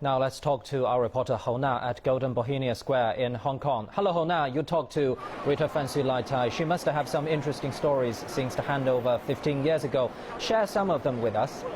Now let's talk to our reporter Hou Na at Golden Bohemia Square in Hong Kong. Hello, Hou Na. You talked to Rita Fancy-Lai-Tai. She must have some interesting stories since the handover 15 years ago. Share some of them with us.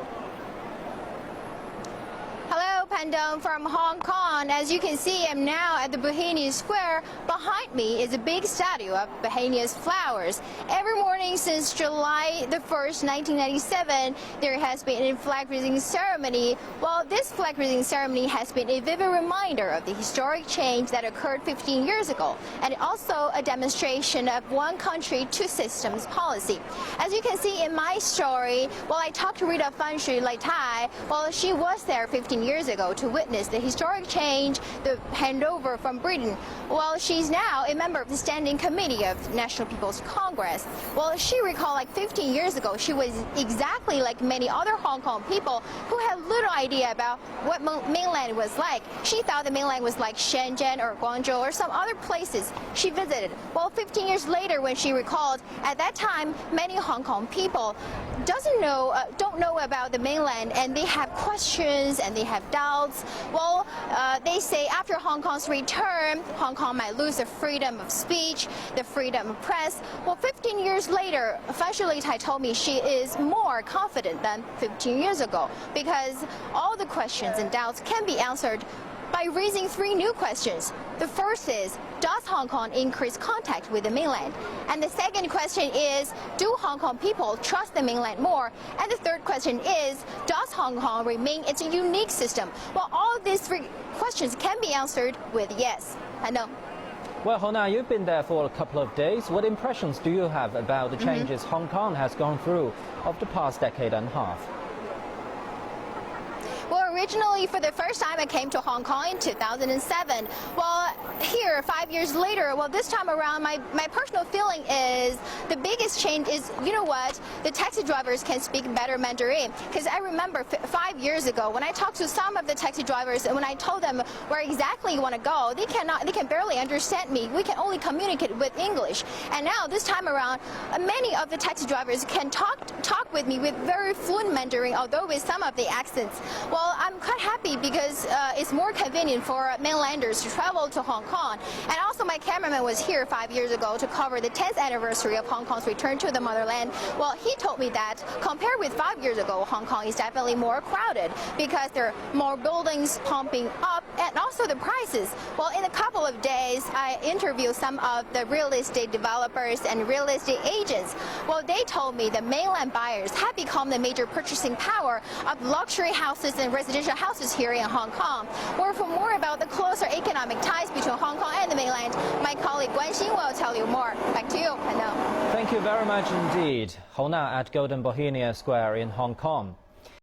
Hello, Pandong from Hong Kong. As you can see, I'm now at the Bohemia Square. Behind me is a big statue of Bohemia's flowers. Every morning since July the 1st, 1997, there has been a flag-raising ceremony. Well, this flag-raising ceremony has been a vivid reminder of the historic change that occurred 15 years ago, and also a demonstration of one country, two systems policy. As you can see in my story, while I talked to Rita Fancy-Lai-Tai, well, she was there 15 years ago to witness the historic change, the handover from Britain. Well, she's now a member of the Standing Committee of National People's Congress. Well, she recalled like 15 years ago, she was exactly like many other Hong Kong people who had little idea about what mainland was like. She thought the mainland was like Shenzhen or Guangzhou or some other places she visited. Well, 15 years later, when she recalled, at that time, many Hong Kong people don't know about the mainland, and they have questions and they have doubts. Well, they say after Hong Kong's return, Hong Kong might lose the freedom of speech, the freedom of press. Well, 15 years later, Fancy-Lai-Tai told me she is more confident than 15 years ago because all the questions and doubts can be answered by raising three new questions. The first is, does Hong Kong increase contact with the mainland? And the second question is, do Hong Kong people trust the mainland more? And the third question is, does Hong Kong remain its unique system? Well, all these three questions can be answered with yes. I know. Well, Hou Na, you've been there for a couple of days. What impressions do you have about the changes Hong Kong has gone through over the past decade and a half? Well, originally, for the first time, I came to Hong Kong in 2007. Well, here, 5 years later, well, this time around, my personal feeling is the biggest change is, you know what, the taxi drivers can speak better Mandarin. Because I remember 5 years ago, when I talked to some of the taxi drivers, and when I told them where exactly you want to go, they can barely understand me. We can only communicate with English. And now, this time around, many of the taxi drivers can talk with me with very fluent Mandarin, although with some of the accents. Well, I'm quite happy because it's more convenient for mainlanders to travel to Hong Kong. And also my cameraman was here 5 years ago to cover the 10th anniversary of Hong Kong's return to the motherland. Well, he told me that compared with 5 years ago, Hong Kong is definitely more crowded because there are more buildings pumping up and also the prices. Well, in a couple of days, I interviewed some of the real estate developers and real estate agents. Well, they told me the mainland buyers have become the major purchasing power of luxury houses and residential houses here in Hong Kong. Or for more about the closer economic ties between Hong Kong and the mainland, my colleague Guan Xin will tell you more. Back to you, Pandong. Thank you very much indeed. Hou Na at Golden Bohemia Square in Hong Kong.